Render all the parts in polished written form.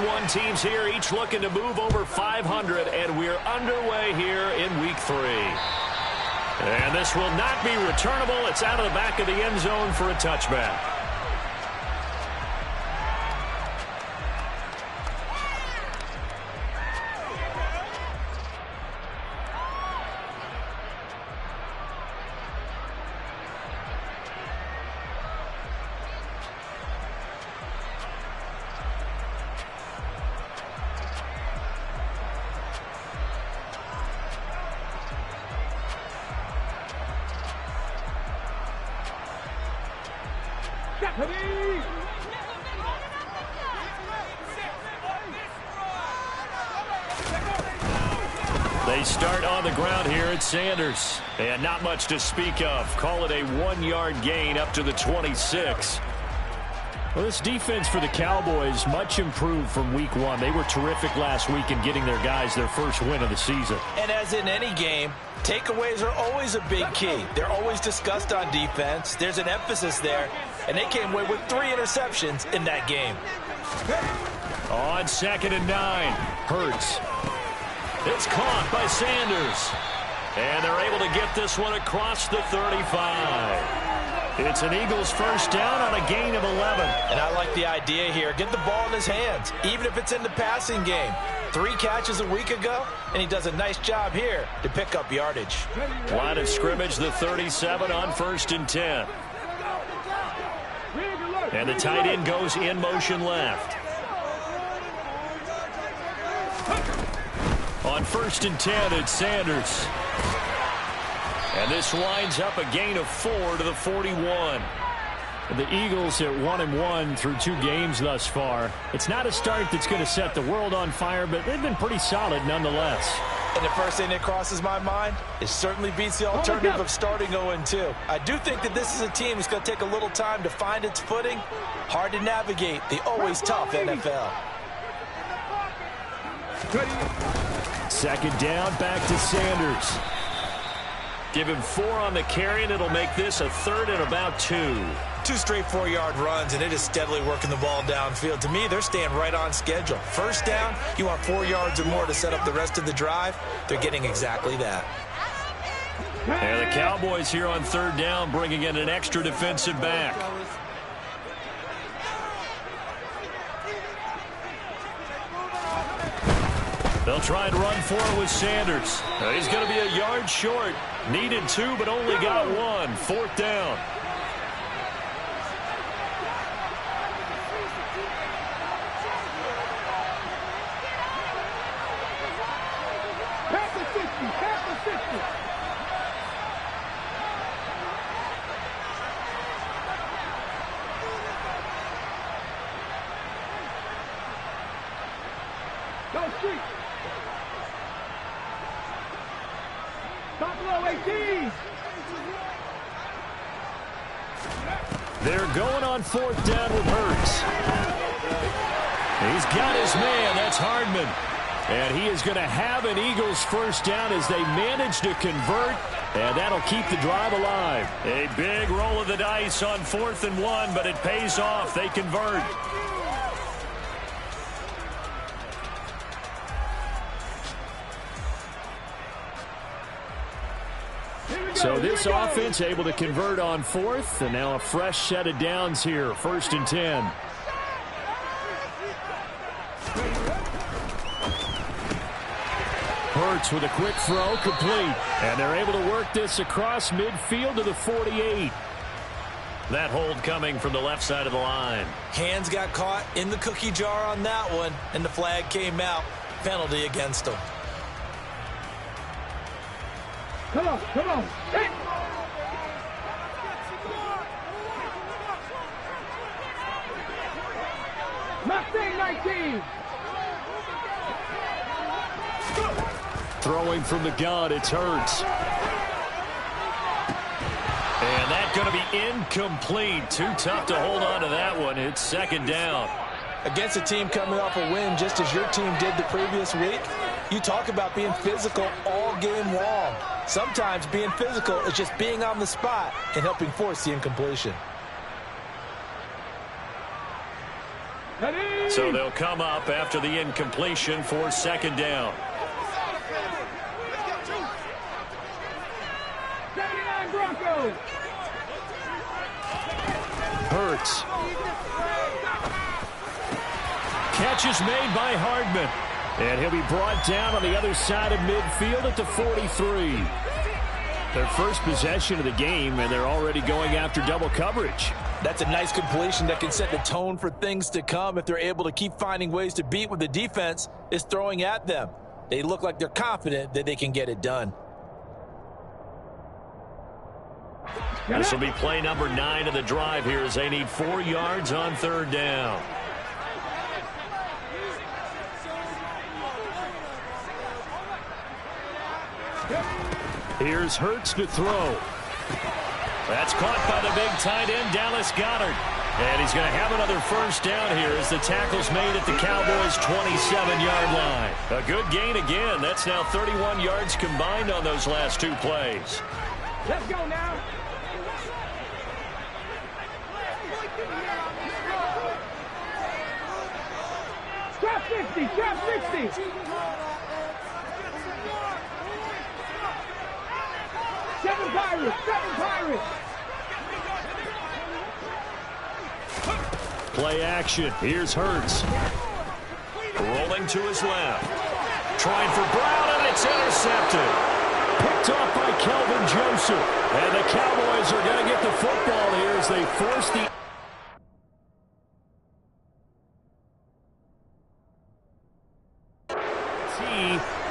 1 teams here, each looking to move over 500, and we're underway here in Week 3. And this will not be returnable. It's out of the back of the end zone for a touchback. They start on the ground here at Sanders. And not much to speak of. Call it a 1-yard gain up to the 26. Well, this defense for the Cowboys much improved from Week 1. They were terrific last week in getting their guys their first win of the season. And as in any game, takeaways are always a big key. They're always discussed on defense. There's an emphasis there. And they came away with 3 interceptions in that game. On 2nd and 9, Hurts. It's caught by Sanders. And they're able to get this one across the 35. It's an Eagles first down on a gain of 11. And I like the idea here. Get the ball in his hands, even if it's in the passing game. 3 catches a week ago, and he does a nice job here to pick up yardage. Line of scrimmage, the 37 on 1st and 10. And the tight end goes in motion left. On 1st and 10, it's Sanders. And this lines up a gain of 4 to the 41. The Eagles at 1-1 through 2 games thus far. It's not a start that's going to set the world on fire, but they've been pretty solid nonetheless. And the first thing that crosses my mind, it certainly beats the alternative of starting 0-2. I do think that this is a team that's going to take a little time to find its footing. Hard to navigate the always tough NFL. 2nd down, back to Sanders. Give him 4 on the carry, and it'll make this a 3rd and about 2. 2 straight 4-yard runs, and it is steadily working the ball downfield. To me, they're staying right on schedule. First down, you want 4 yards or more to set up the rest of the drive. They're getting exactly that. And the Cowboys here on 3rd down, bringing in an extra defensive back. They'll try and run for it with Sanders. He's going to be a yard short. Needed 2, but only got 1. 4th down. Go street. Buffalo 18. They're going on 4th down with Hurts. He's got his man. That's Hardman. And he is going to have an Eagles first down as they manage to convert. And that'll keep the drive alive. A big roll of the dice on 4th and 1, but it pays off. They convert. So this offense able to convert on 4th, and now a fresh set of downs here. 1st and 10. Hurts with a quick throw, complete. And they're able to work this across midfield to the 48. That hold coming from the left side of the line. Hands got caught in the cookie jar on that one, and the flag came out. Penalty against them. Come on, come on. Hey. Mustang 19. Throwing from the gun, it's Hurts. And that's going to be incomplete. Too tough to hold on to that one. It's 2nd down. Against a team coming off a win just as your team did the previous week, you talk about being physical all game long. Sometimes being physical is just being on the spot and helping force the incompletion. So they'll come up after the incompletion for second down. 79 Broncos. Hurts. Catch is made by Hardman. And he'll be brought down on the other side of midfield at the 43. Their first possession of the game, and they're already going after double coverage. That's a nice completion that can set the tone for things to come if they're able to keep finding ways to beat what the defense is throwing at them. They look like they're confident that they can get it done. This will be play number 9 of the drive here as they need 4 yards on third down. Here's Hurts to throw. That's caught by the big tight end, Dallas Goedert. And he's going to have another first down here as the tackle's made at the Cowboys' 27-yard line. A good gain again. That's now 31 yards combined on those last 2 plays. Let's go now. Trap 60, trap 60. Seven Pirates. Play action. Here's Hurts. Rolling to his left. Trying for Brown, and it's intercepted. Picked off by Kelvin Joseph. And the Cowboys are going to get the football here as they force the...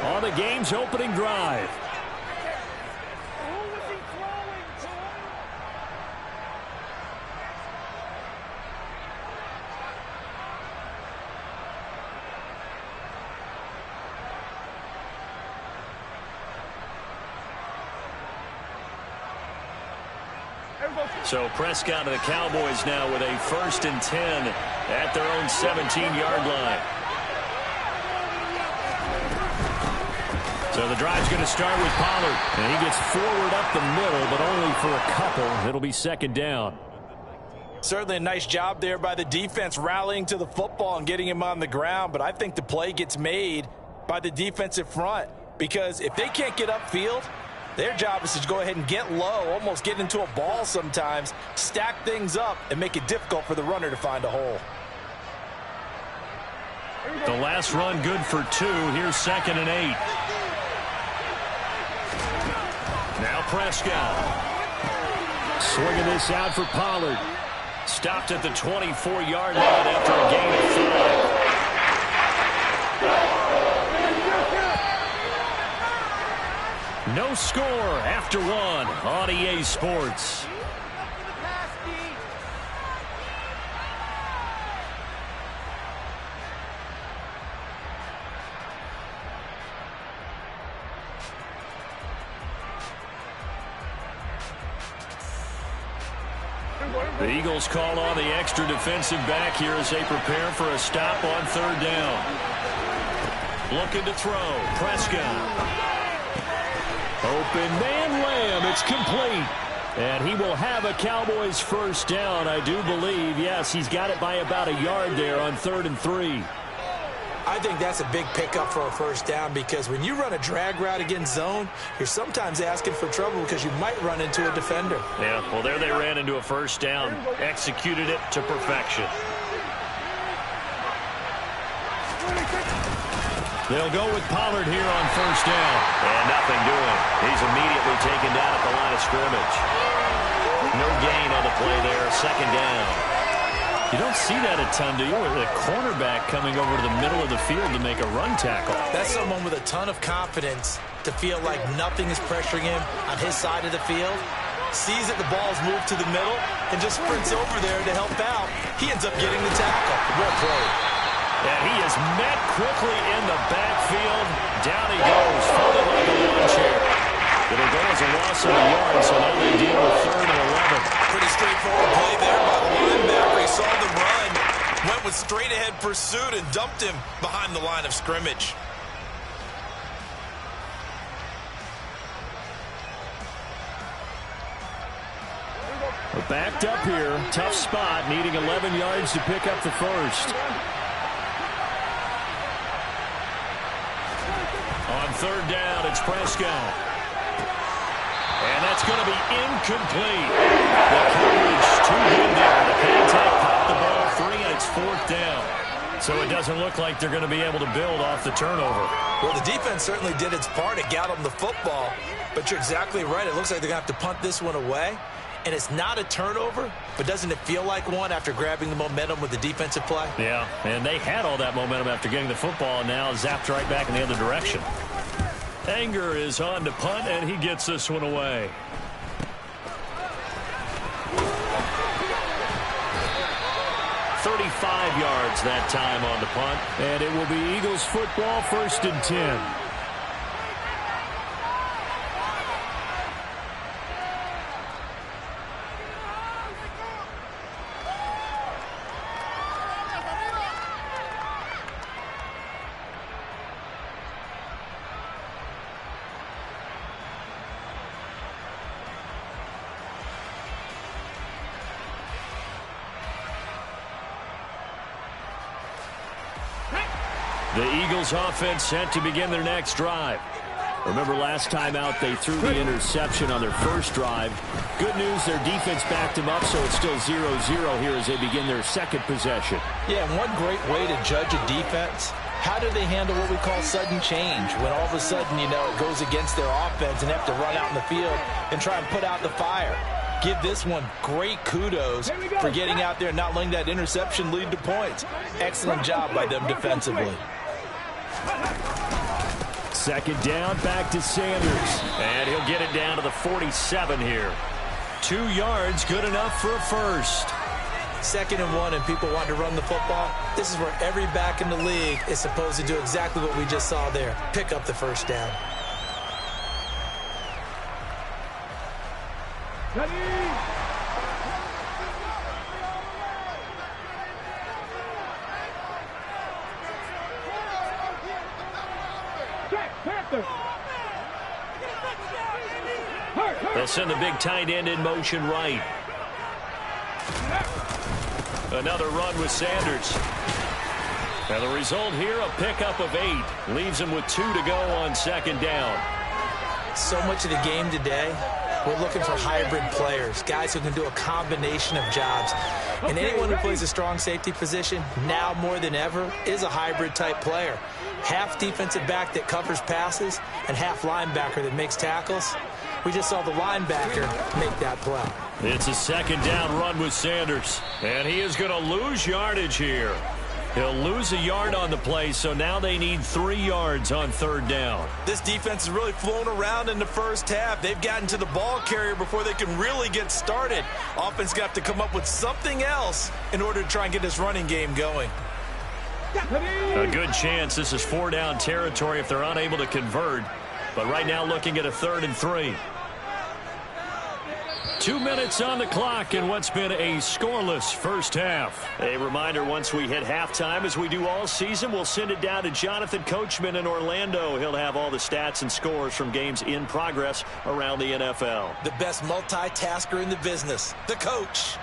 on the game's opening drive. So Prescott and the Cowboys now with a 1st and 10 at their own 17-yard line. So the drive's going to start with Pollard. And he gets forward up the middle, but only for a couple. It'll be second down. Certainly a nice job there by the defense rallying to the football and getting him on the ground. But I think the play gets made by the defensive front. Because if they can't get upfield, their job is to go ahead and get low, almost get into a ball sometimes, stack things up, and make it difficult for the runner to find a hole. The last run good for 2. Here's 2nd and 8. Now Prescott. Swinging this out for Pollard. Stopped at the 24-yard line after a gain of 5. No score after 1 on EA Sports. The Eagles call on the extra defensive back here as they prepare for a stop on third down. Looking to throw. Prescott. Open man, Lamb. It's complete. And he will have a Cowboys first down, I do believe. Yes, he's got it by about a yard there on 3rd and 3. I think that's a big pickup for a first down because when you run a drag route against zone, you're sometimes asking for trouble because you might run into a defender. Yeah, well, there they ran into a first down, executed it to perfection. They'll go with Pollard here on first down. And nothing doing. He's immediately taken down at the line of scrimmage. No gain on the play there, second down. You don't see that a ton, do you? A cornerback coming over to the middle of the field to make a run tackle. That's someone with a ton of confidence to feel like nothing is pressuring him on his side of the field. Sees that the ball's moved to the middle and just sprints over there to help out. He ends up getting the tackle. Well played. And he is met quickly in the backfield. Down he goes, folded like a lawn chair. It'll go as a loss of a yard, so now they deal with 3rd and 11. Pretty straightforward play there by the linebacker. He saw the run, went with straight-ahead pursuit, and dumped him behind the line of scrimmage. We're backed up here. Tough spot, needing 11 yards to pick up the first. On third down, it's Prescott. And that's going to be incomplete. The coverage too good there. The contact caught the ball free, and it's fourth down. So it doesn't look like they're going to be able to build off the turnover. Well, the defense certainly did its part. It got them the football. But you're exactly right. It looks like they're going to have to punt this one away. And it's not a turnover, but doesn't it feel like one after grabbing the momentum with the defensive play? Yeah, and they had all that momentum after getting the football, and now zapped right back in the other direction. Anger is on to punt, and he gets this one away. "35 yards that time on the punt, and it will be Eagles football, 1st and 10. The Eagles offense set to begin their next drive. Remember last time out they threw the interception on their first drive. Good news, their defense backed them up, so it's still 0-0 here as they begin their second possession. Yeah, and one great way to judge a defense, how do they handle what we call sudden change? When all of a sudden, you know, it goes against their offense and they have to run out in the field and try and put out the fire. Give this one great kudos for getting out there and not letting that interception lead to points. Excellent job by them defensively. Second down, back to Sanders. And he'll get it down to the 47 here. 2 yards, good enough for a first. 2nd and 1, and people want to run the football. This is where every back in the league is supposed to do exactly what we just saw there. Pick up the first down. They'll send the big tight end in motion right. Another run with Sanders. And the result here, a pickup of 8. Leaves him with 2 to go on 2nd down. So much of the game today, we're looking for hybrid players, guys who can do a combination of jobs. And anyone who plays a strong safety position, now more than ever, is a hybrid type player. Half defensive back that covers passes and half linebacker that makes tackles. We just saw the linebacker make that play. It's a 2nd down run with Sanders. And he is going to lose yardage here. He'll lose a yard on the play, so now they need 3 yards on 3rd down. This defense has really flown around in the first half. They've gotten to the ball carrier before they can really get started. Offense got to come up with something else in order to try and get this running game going. A good chance this is 4-down territory if they're unable to convert. But right now looking at a 3rd and 3. 2 minutes on the clock in what's been a scoreless first half. A reminder, once we hit halftime, as we do all season, we'll send it down to Jonathan Coachman in Orlando. He'll have all the stats and scores from games in progress around the NFL. The best multitasker in the business, the coach.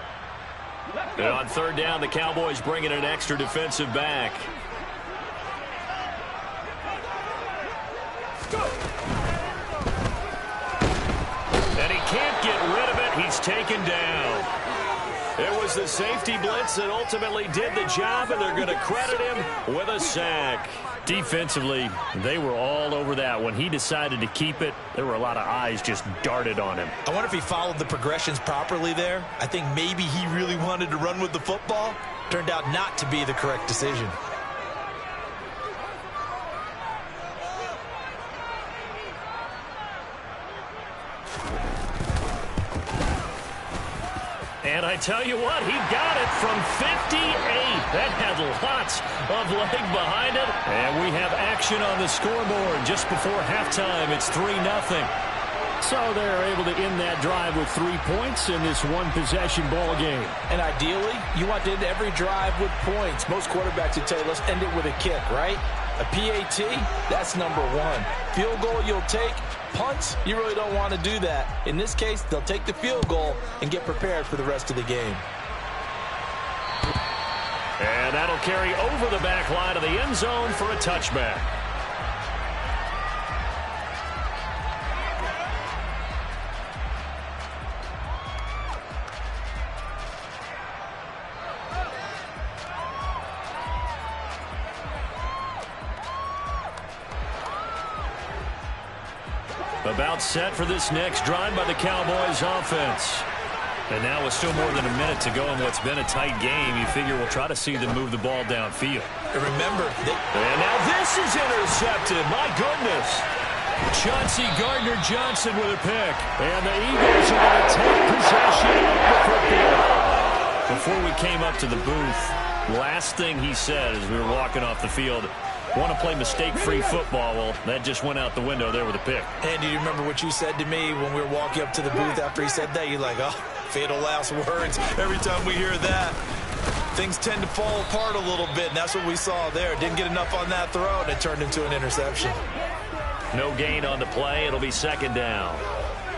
And on 3rd down, the Cowboys bring in an extra defensive back. And he can't get rid of it. He's taken down. It was the safety blitz that ultimately did the job, and they're going to credit him with a sack. Defensively, they were all over that. When he decided to keep it, there were a lot of eyes just darted on him. I wonder if he followed the progressions properly there. I think maybe he really wanted to run with the football. Turned out not to be the correct decision. And I tell you what, he got it from 58. That had lots of leg behind it. And we have action on the scoreboard just before halftime. It's 3-0. So they're able to end that drive with 3 points in this one-possession ball game. And ideally, you want to end every drive with points. Most quarterbacks would tell you, let's end it with a kick, right? A PAT, that's number 1. Field goal you'll take. Punts, you really don't want to do that. In this case, they'll take the field goal and get prepared for the rest of the game. And that'll carry over the back line of the end zone for a touchback. About set for this next drive by the Cowboys offense. And now with still more than a minute to go in what's been a tight game, you figure we'll try to see them move the ball downfield. And remember, and now this is intercepted. My goodness. Chauncey Gardner-Johnson with a pick. And the Eagles are going to take possession of the football. Before we came up to the booth, last thing he said as we were walking off the field, want to play mistake-free football. Well, that just went out the window there with a pick. And do you remember what you said to me when we were walking up to the booth after he said that? You're like, oh, fatal last words. Every time we hear that, things tend to fall apart a little bit, and that's what we saw there. Didn't get enough on that throw, and it turned into an interception. No gain on the play. It'll be second down.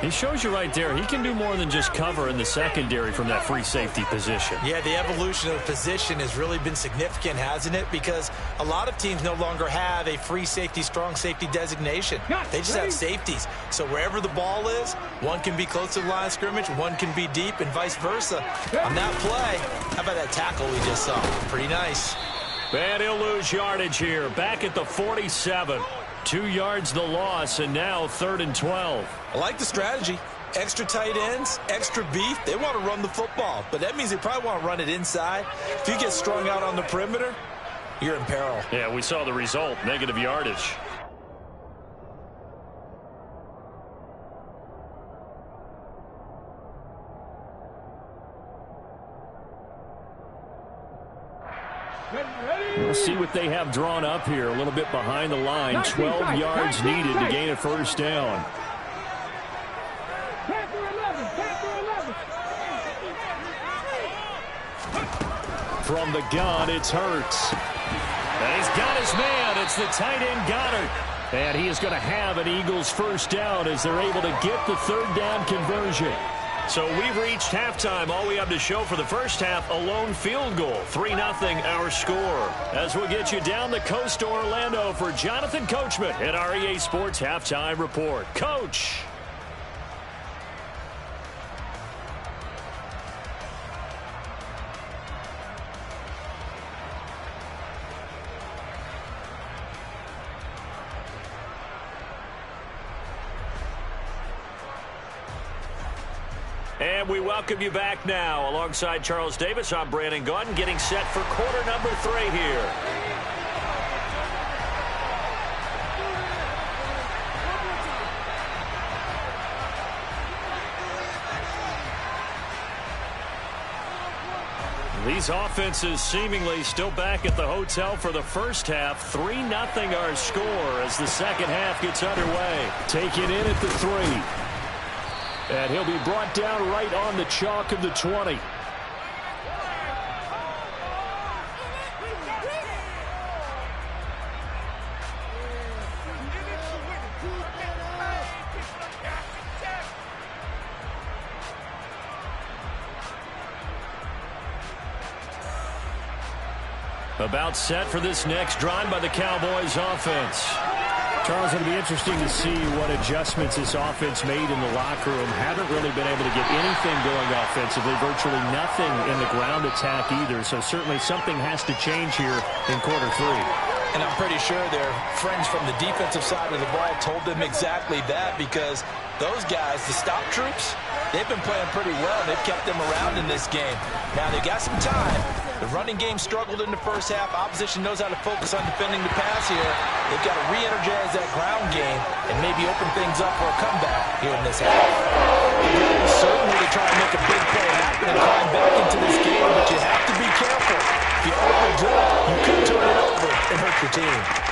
He shows you right there, he can do more than just cover in the secondary from that free safety position. Yeah, the evolution of position has really been significant, hasn't it? Because a lot of teams no longer have a free safety, strong safety designation. They just have safeties. So wherever the ball is, one can be close to the line of scrimmage, one can be deep, and vice versa. On that play, how about that tackle we just saw? Pretty nice. And he'll lose yardage here. Back at the 47. 2 yards the loss, and now 3rd and 12. I like the strategy. Extra tight ends, extra beef. They want to run the football, but that means they probably want to run it inside. If you get strung out on the perimeter, you're in peril. Yeah, we saw the result, negative yardage. We'll see what they have drawn up here. A little bit behind the line. 12 yards needed to gain a first down. From the gun, it's Hurts. And he's got his man. It's the tight end Goddard. And he is going to have an Eagles first down as they're able to get the 3rd down conversion. So we've reached halftime. All we have to show for the first half, a lone field goal. 3-0 our score. As we'll get you down the coast to Orlando for Jonathan Coachman at our EA Sports Halftime Report. Coach. And we welcome you back now. Alongside Charles Davis, I'm Brandon Gaudin, getting set for quarter number 3 here. These offenses seemingly still back at the hotel for the first half. 3-0 our score as the second half gets underway. Taken in at the 3. And he'll be brought down right on the chalk of the 20. About set for this next drive by the Cowboys offense. Charles, it'll be interesting to see what adjustments this offense made in the locker room. Haven't really been able to get anything going offensively. Virtually nothing in the ground attack either. So certainly something has to change here in quarter 3. And I'm pretty sure their friends from the defensive side of the ball told them exactly that, because those guys, the stop troops, they've been playing pretty well. They've kept them around in this game. Now they got some time. The running game struggled in the first half. Opposition knows how to focus on defending the pass here. They've got to re-energize that ground game and maybe open things up for a comeback here in this half. Certainly to try and make a big play happen and climb back into this game, but you have to be careful. If you overdo it, you could turn it over and hurt your team.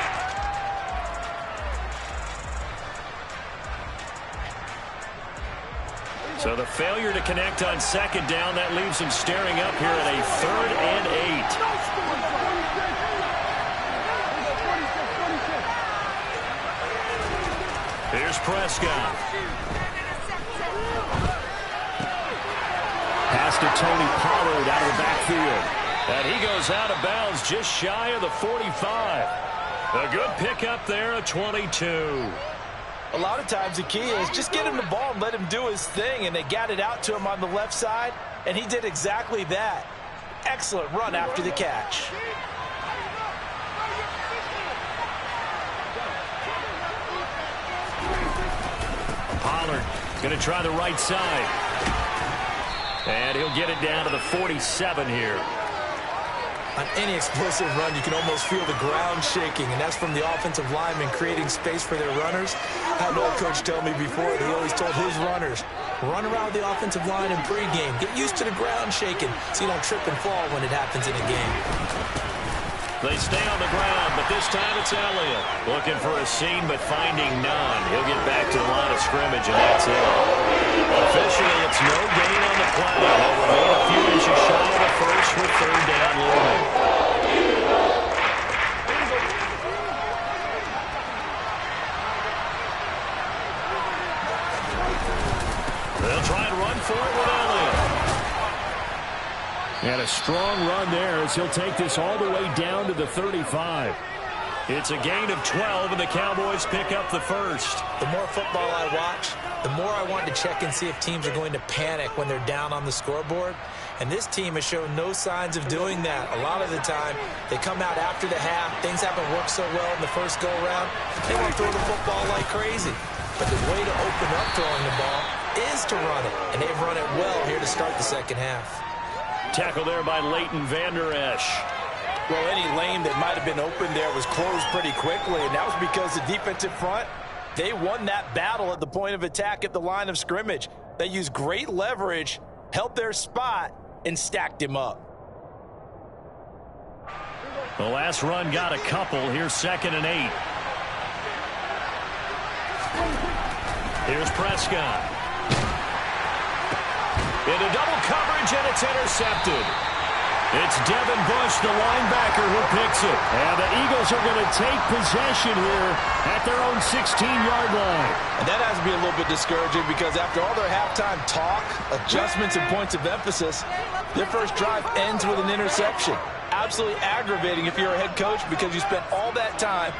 So the failure to connect on second down, that leaves him staring up here at a 3rd and 8. Here's Prescott. Pass to Tony Pollard out of the backfield. And he goes out of bounds just shy of the 45. A good pickup there, a 22. A lot of times the key is just get him the ball and let him do his thing, and they got it out to him on the left side, and he did exactly that. Excellent run after the catch. Going to try the right side. And he'll get it down to the 47 here. On any explosive run, you can almost feel the ground shaking, and that's from the offensive linemen creating space for their runners. I had an old coach tell me before that he always told his runners, run around the offensive line in pregame. Get used to the ground shaking so you don't trip and fall when it happens in a game. They stay on the ground, but this time it's Elliott. Looking for a seam, but finding none. He'll get back to the line of scrimmage, and that's it. Officially, it's no gain on the play. They'll remain a few inches shy of the first with third down looming. They'll try and run for it with Elliott. And a strong run there as he'll take this all the way down to the 35. It's a gain of 12, and the Cowboys pick up the first. The more football I watch, the more I want to check and see if teams are going to panic when they're down on the scoreboard. And this team has shown no signs of doing that. A lot of the time, they come out after the half. Things haven't worked so well in the first go-around. They want to throw the football like crazy. But the way to open up throwing the ball is to run it. And they've run it well here to start the second half. Tackle there by Leighton Vander Esch. Well, any lane that might have been open there was closed pretty quickly, and that was because the defensive front, they won that battle at the point of attack at the line of scrimmage. They used great leverage, held their spot, and stacked him up. The last run got a couple. Here's 2nd and 8. Here's Prescott. Into double coverage, and it's intercepted. It's Devin Bush, the linebacker, who picks it. And the Eagles are going to take possession here at their own 16-yard line. And that has to be a little bit discouraging because after all their halftime talk, adjustments, and points of emphasis, their first drive ends with an interception. Absolutely aggravating if you're a head coach because you spent all that time,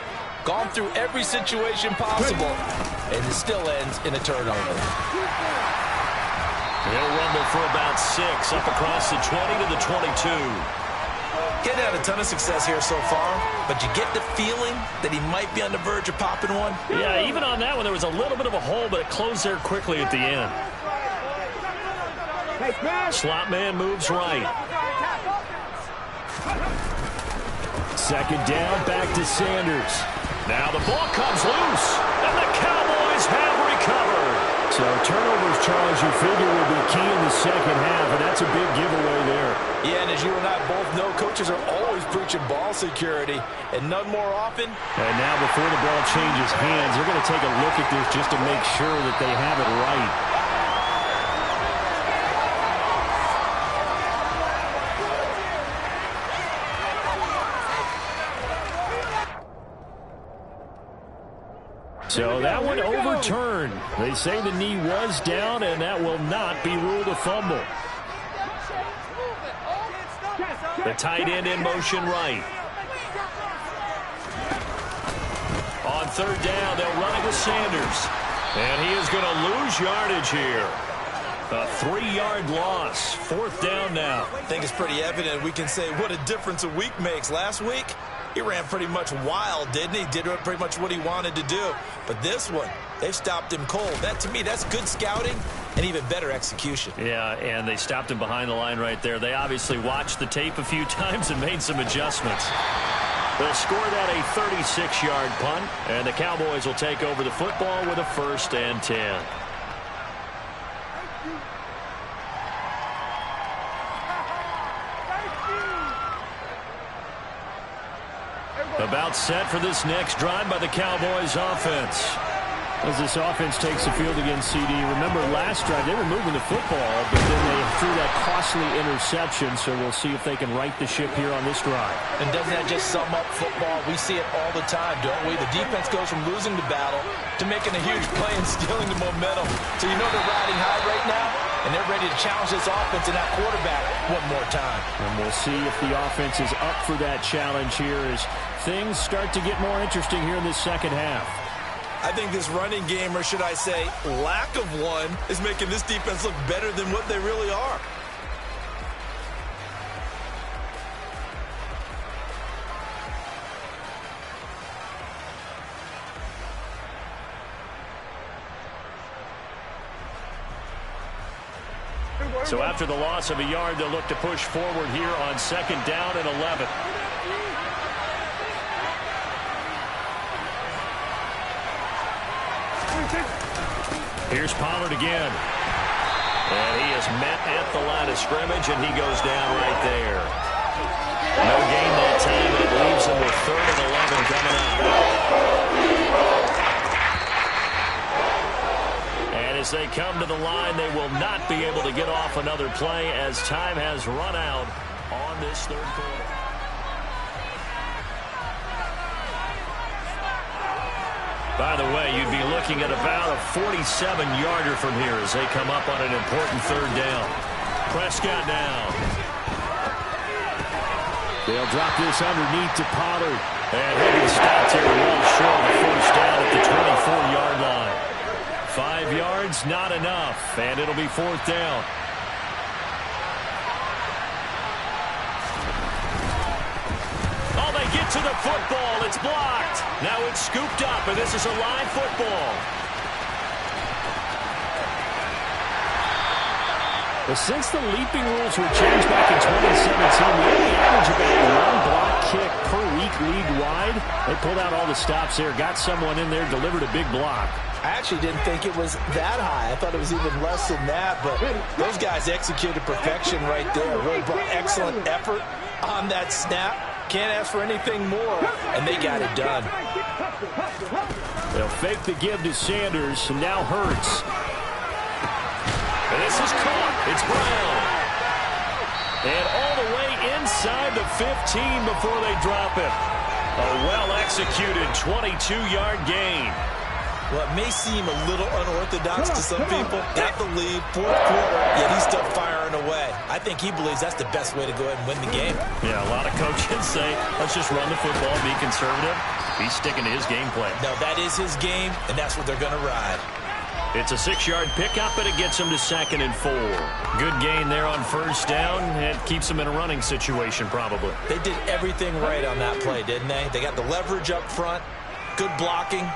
gone through every situation possible, and it still ends in a turnover. He'll rumble for about 6 up across the 20 to the 22. Getting had a ton of success here so far, but you get the feeling that he might be on the verge of popping one. Yeah, even on that one, there was a little bit of a hole, but it closed there quickly at the end. Slot man moves right. 2nd down, back to Sanders. Now the ball comes loose, and the Cowboys have recovered. So turnovers, Charles, you figure will be key in the second half, and that's a big giveaway there. Yeah, and as you and I both know, coaches are always preaching ball security, and none more often. And now before the ball changes hands, they're going to take a look at this just to make sure that they have it right. So that one overturned. They say the knee was down, and that will not be ruled a fumble. The tight end in motion right. On 3rd down, they'll run it with Sanders. And he is going to lose yardage here. A 3-yard loss. 4th down now. I think it's pretty evident we can say what a difference a week makes. Last week, he ran pretty much wild, didn't he? Did pretty much what he wanted to do. But this one, they've stopped him cold. That, to me, that's good scouting and even better execution. Yeah, and they stopped him behind the line right there. They obviously watched the tape a few times and made some adjustments. They'll score that a 36-yard punt, and the Cowboys will take over the football with a 1st and 10. About set for this next drive by the Cowboys offense. As this offense takes the field against CD. Remember last drive they were moving the football, but then they threw that costly interception, so we'll see if they can right the ship here on this drive. And doesn't that just sum up football? We see it all the time, don't we? The defense goes from losing the battle to making a huge play and stealing the momentum. So you know they're riding high right now, and they're ready to challenge this offense and that quarterback one more time. And we'll see if the offense is up for that challenge here as things start to get more interesting here in this second half. I think this running game, or should I say lack of one, is making this defense look better than what they really are. So after the loss of a yard, they'll look to push forward here on 2nd down and 11. Here's Pollard again. And he is met at the line of scrimmage, and he goes down right there. No gain that time, and it leaves them with 3rd and 11 coming up. And as they come to the line, they will not be able to get off another play as time has run out on this 3rd quarter. By the way, you'd be looking at about a 47-yarder from here as they come up on an important 3rd down. Prescott now. They'll drop this underneath to Pollard. And he'll be stopped here well short of the 1st down at the 24-yard line. 5 yards, not enough, and it'll be 4th down. Oh, they get to the football. It's blocked. Now it's scooped up, and this is a live football. Well, since the leaping rules were changed back in 2017, we only average about 1 block kick per week league-wide. They pulled out all the stops there, got someone in there, delivered a big block. I actually didn't think it was that high. I thought it was even less than that, but those guys executed perfection right there. Really brought excellent effort on that snap. Can't ask for anything more, and they got it done. They'll fake the give to Sanders, and now Hurts. And this is caught. It's Brown. And all the way inside the 15 before they drop it. A well-executed 22-yard gain. Well, it may seem a little unorthodox to some people. Got the lead, 4th quarter, yet he's still firing away. I think he believes that's the best way to go ahead and win the game. Yeah, a lot of coaches say, let's just run the football, be conservative. He's sticking to his game plan. No, that is his game, and that's what they're going to ride. It's a 6-yard pickup, and it gets him to 2nd and 4. Good gain there on 1st down. It keeps him in a running situation, probably. They did everything right on that play, didn't they? They got the leverage up front, good blocking,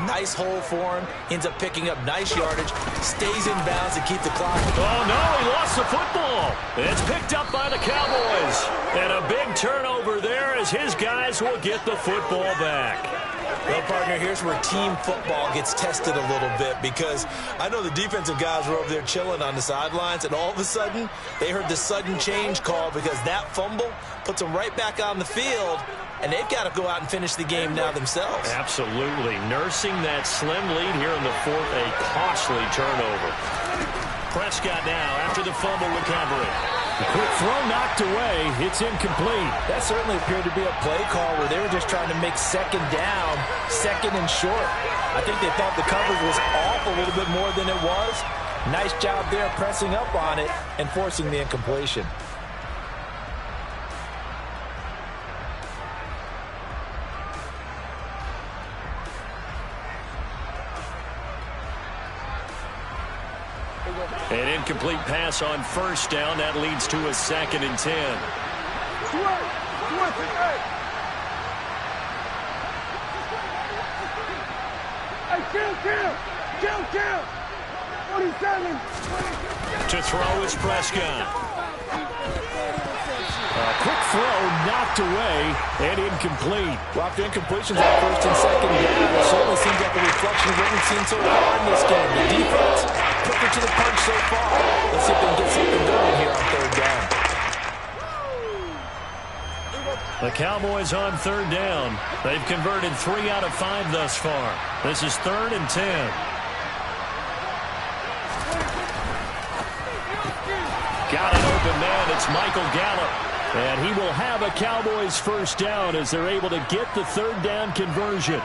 nice hole for him, ends up picking up nice yardage, stays in bounds to keep the clock. Oh, no, he lost the football. It's picked up by the Cowboys. And a big turnover there as his guys will get the football back. Well, partner, here's where team football gets tested a little bit, because I know the defensive guys were over there chilling on the sidelines, and all of a sudden, they heard the sudden change call because that fumble puts them right back on the field, and they've got to go out and finish the game now themselves. Absolutely. Nursing that slim lead here in the 4th, a costly turnover. Prescott now after the fumble recovery. The quick throw knocked away. It's incomplete. That certainly appeared to be a play call where they were just trying to make 2nd down, 2nd and short. I think they thought the coverage was off a little bit more than it was. Nice job there pressing up on it and forcing the incompletion. An incomplete pass on 1st down. That leads to a 2nd and 10. Kill. 47. To throw is Prescott. A quick throw knocked away and incomplete. Well, after incompletions on 1st and 2nd down, it certainly seems like a reflection of what we've seen so far in this game. The defense took her to the punch so far. Let's see if they can get something going here on 3rd down. The Cowboys on 3rd down. They've converted 3 out of 5 thus far. This is 3rd and 10. Got an open man. It's Michael Gallup. And he will have a Cowboys 1st down as they're able to get the 3rd down conversion.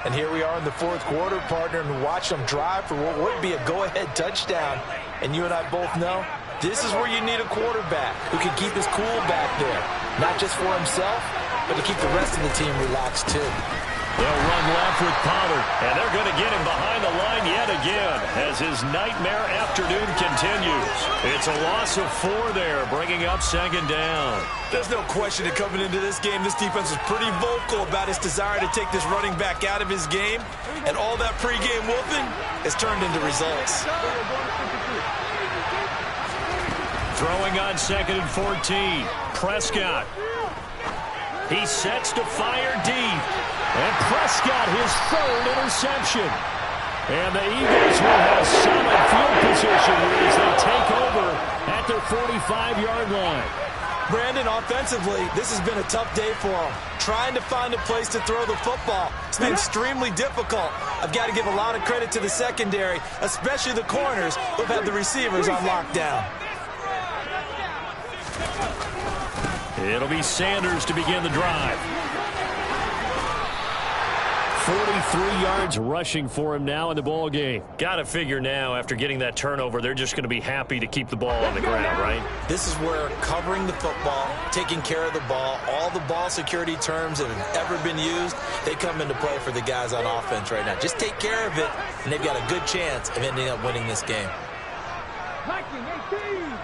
And here we are in the 4th quarter, partner, and watch them drive for what would be a go-ahead touchdown. And you and I both know this is where you need a quarterback who can keep his cool back there. Not just for himself, but to keep the rest of the team relaxed too. They'll run left with Pollard, and they're going to get him behind the line yet again as his nightmare afternoon continues. It's a loss of 4 there, bringing up 2nd down. There's no question that coming into this game, this defense was pretty vocal about its desire to take this running back out of his game, and all that pregame whooping has turned into results. Throwing on 2nd and 14. Prescott. He sets to fire deep. And Prescott, his 3rd interception. And the Eagles will have solid field position as they take over at their 45-yard line. Brandon, offensively, this has been a tough day for them. Trying to find a place to throw the football. It's been extremely difficult. I've got to give a lot of credit to the secondary, especially the corners who've had the receivers on lockdown. It'll be Sanders to begin the drive. 43 yards rushing for him now in the ball game. Got to figure now, after getting that turnover, they're just going to be happy to keep the ball on the ground, right? This is where covering the football, taking care of the ball, all the ball security terms that have ever been used, they come into play for the guys on offense right now. Just take care of it, and they've got a good chance of ending up winning this game. 19-18.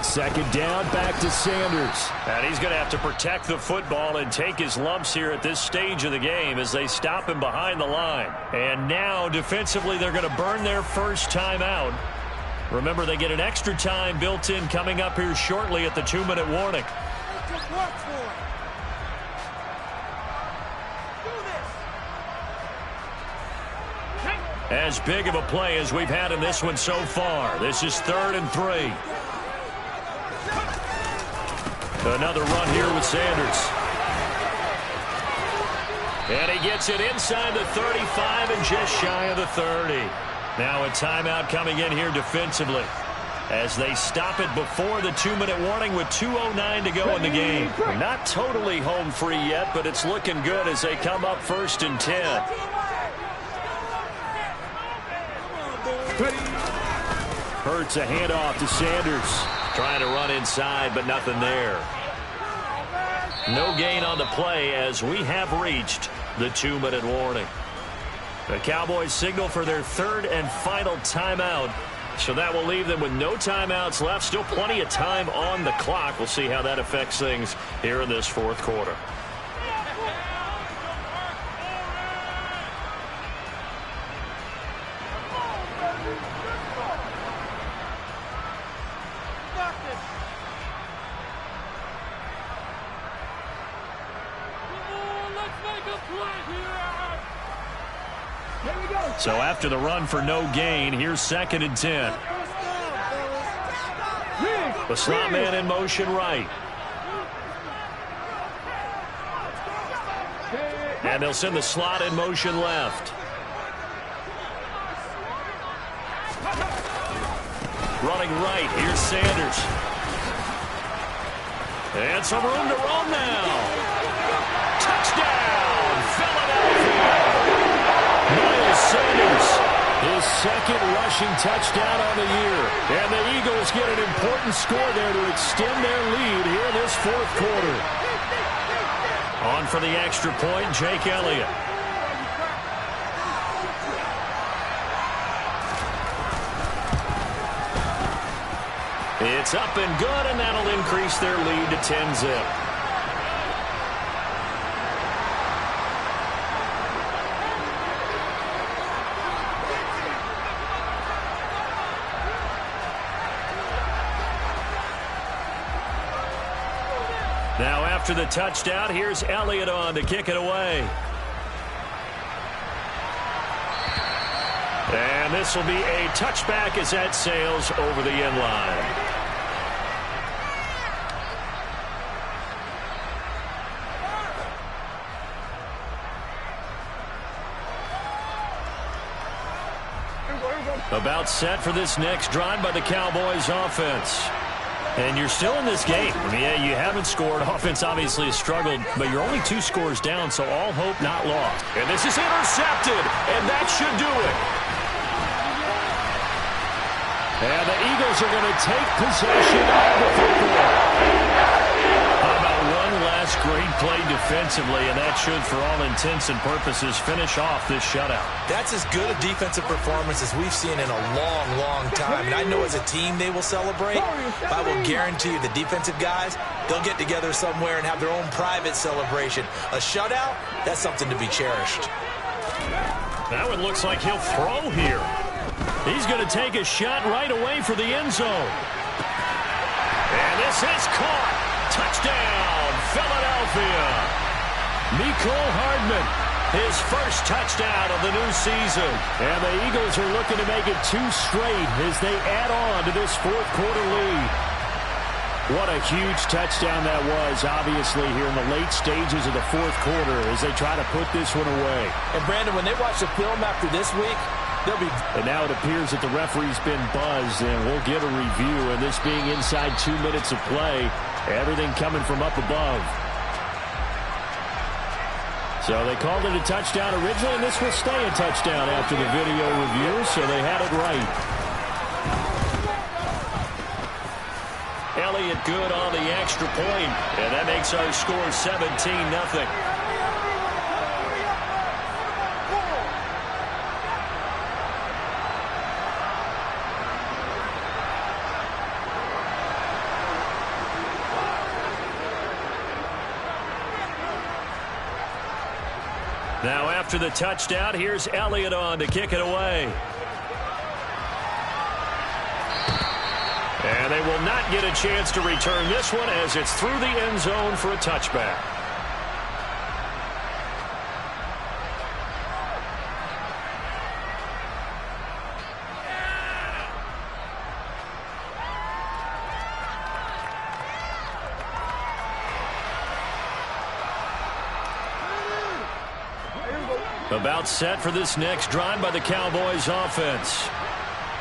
Second down, back to Sanders. And he's going to have to protect the football and take his lumps here at this stage of the game as they stop him behind the line. And now, defensively, they're going to burn their first time out. Remember, they get an extra time built in coming up here shortly at the 2-minute warning. Just watch for it. Do this. As big of a play as we've had in this one so far. This is 3rd and 3. Another run here with Sanders. And he gets it inside the 35 and just shy of the 30. Now a timeout coming in here defensively as they stop it before the 2-minute warning with 2:09 to go in the game. Not totally home free yet, but it's looking good as they come up 1st and 10. Hurts a handoff to Sanders. Trying to run inside, but nothing there. No gain on the play as we have reached the 2-minute warning. The Cowboys signal for their 3rd and final timeout. So that will leave them with no timeouts left. Still plenty of time on the clock. We'll see how that affects things here in this 4th quarter. So after the run for no gain, here's 2nd and 10. The slot man in motion right. And they'll send the slot in motion left. Running right, here's Sanders. And some room to roam now. Touchdown, Philadelphia. Sanders, his 2nd rushing touchdown on the year. And the Eagles get an important score there to extend their lead here in this 4th quarter. On for the extra point, Jake Elliott. It's up and good, and that'll increase their lead to 10-zip. Now after the touchdown, here's Elliott on to kick it away. And this will be a touchback as that sails over the end line. About set for this next drive by the Cowboys offense. And you're still in this game. I mean, yeah, you haven't scored. Offense obviously has struggled, but you're only 2 scores down, so all hope not lost. And this is intercepted, and that should do it. And the Eagles are going to take possession of the football. How about one last great play defensively, and that should, for all intents and purposes, finish off this shutout. That's as good a defensive performance as we've seen in a long, long time. And I know as a team they will celebrate, but I will guarantee you the defensive guys, they'll get together somewhere and have their own private celebration. A shutout, that's something to be cherished. That one looks like he'll throw here. He's going to take a shot right away for the end zone. And this is caught. Touchdown, Philadelphia. Mecole Hardman, his first touchdown of the new season. And the Eagles are looking to make it 2 straight as they add on to this fourth-quarter lead. What a huge touchdown that was, obviously, here in the late stages of the fourth quarter as they try to put this one away. And, Brandon, when they watch the film after this week, they'll be... And now it appears that the referee's been buzzed, and we'll get a review. And this being inside 2 minutes of play, everything coming from up above. So they called it a touchdown originally, and this will stay a touchdown after the video review, so they had it right. Elliott good on the extra point, and that makes our score 17-0. Now after the touchdown, here's Elliott on to kick it away. And they will not get a chance to return this one as it's through the end zone for a touchback. About set for this next drive by the Cowboys offense.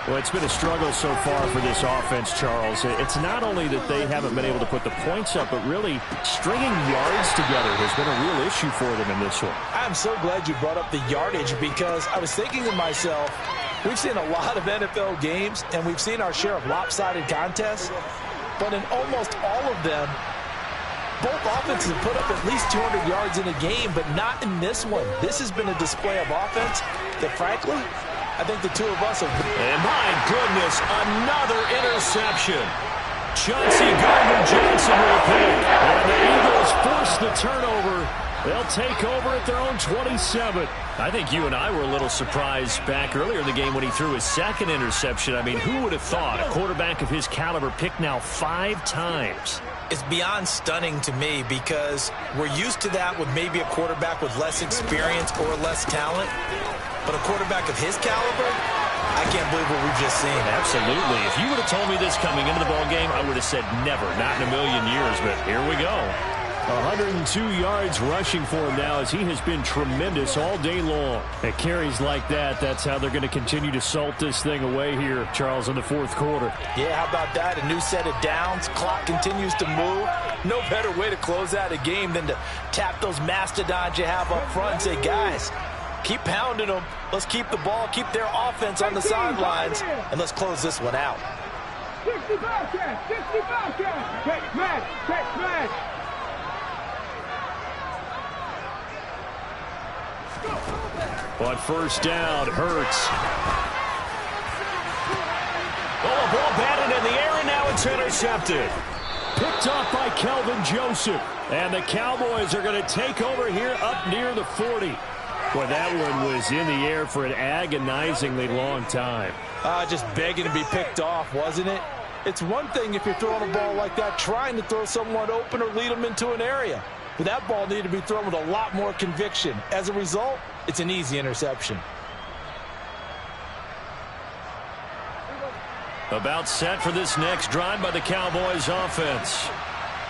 Well, it's been a struggle so far for this offense, Charles. It's not only that they haven't been able to put the points up, but really stringing yards together has been a real issue for them in this one. I'm so glad you brought up the yardage because I was thinking to myself, we've seen a lot of NFL games, and we've seen our share of lopsided contests, but in almost all of them, both offenses have put up at least 200 yards in a game, but not in this one. This has been a display of offense that, frankly, I think the two of us have... And my goodness, another interception. Chauncey Gardner-Johnson will pick. And the Eagles force the turnover. They'll take over at their own 27. I think you and I were a little surprised back earlier in the game when he threw his second interception. I mean, who would have thought a quarterback of his caliber picked now 5 times? It's beyond stunning to me because we're used to that with maybe a quarterback with less experience or less talent. But a quarterback of his caliber, I can't believe what we've just seen. Absolutely. If you would have told me this coming into the ballgame, I would have said never, not in a million years. But here we go. 102 yards rushing for him now as he has been tremendous all day long. At carries like that, that's how they're going to continue to salt this thing away here, Charles, in the fourth quarter. Yeah, how about that? A new set of downs. Clock continues to move. No better way to close out a game than to tap those mastodons you have up front and say, guys, keep pounding them. Let's keep the ball, keep their offense on the sidelines, and let's close this one out. 65 catch, 65 catch. Catch match, catch match. But first down, Hurts. Oh, a ball batted in the air, and now it's intercepted. Picked off by Kelvin Joseph. And the Cowboys are going to take over here up near the 40. Boy, that one was in the air for an agonizingly long time. Just begging to be picked off, wasn't it? It's one thing if you're throwing a ball like that, trying to throw someone open or lead them into an area. But that ball needed to be thrown with a lot more conviction. As a result, it's an easy interception. About set for this next drive by the Cowboys offense.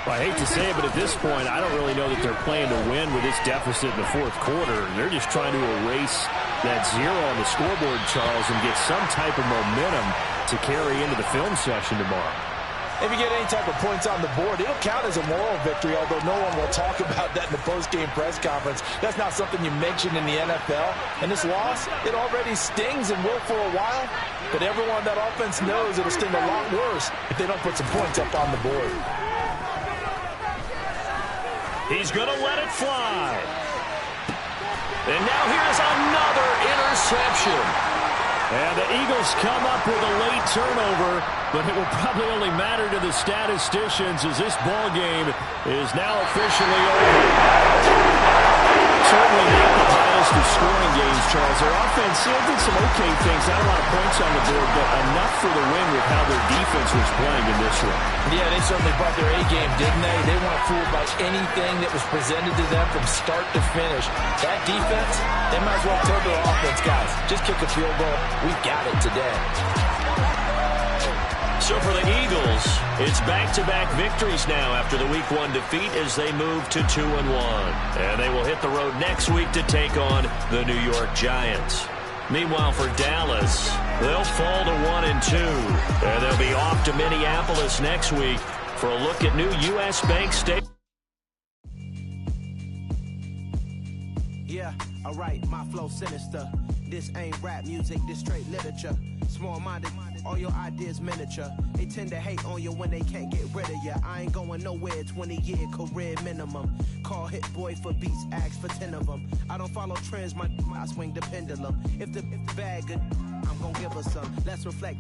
Well, I hate to say it, but at this point, I don't really know that they're playing to win with this deficit in the fourth quarter. They're just trying to erase that 0 on the scoreboard, Charles, and get some type of momentum to carry into the film session tomorrow. If you get any type of points on the board, it'll count as a moral victory, although no one will talk about that in the post-game press conference. That's not something you mention in the NFL. And this loss, it already stings and will for a while, but everyone on that offense knows it'll sting a lot worse if they don't put some points up on the board. He's going to let it fly. And now here's another interception. And the Eagles come up with a late turnover, but it will probably only matter to the statisticians as this ball game is now officially over. certainly not the highest of scoring games, Charles. Their offense did some okay things, not a lot of points on the board, but enough for the win with how their defense was playing in this one. Yeah, they certainly brought their A game, didn't they? They weren't fooled by anything that was presented to them from start to finish. That defense, they might as well tell their offense, guys, just kick a field goal. We've got it today. So for the Eagles, it's back-to-back victories now after the Week 1 defeat as they move to 2-1. And they will hit the road next week to take on the New York Giants. Meanwhile, for Dallas, they'll fall to 1-2. And they'll be off to Minneapolis next week for a look at new U.S. Bank Stadium. Yeah, alright, my flow sinister. This ain't rap music, this straight literature. Small-minded, all your ideas miniature. They tend to hate on you when they can't get rid of you. I ain't going nowhere, 20-year career minimum. Call Hit Boy for beats, ask for 10 of them. I don't follow trends, I swing the pendulum. If the bag good, I'm gonna give her some. Let's reflect.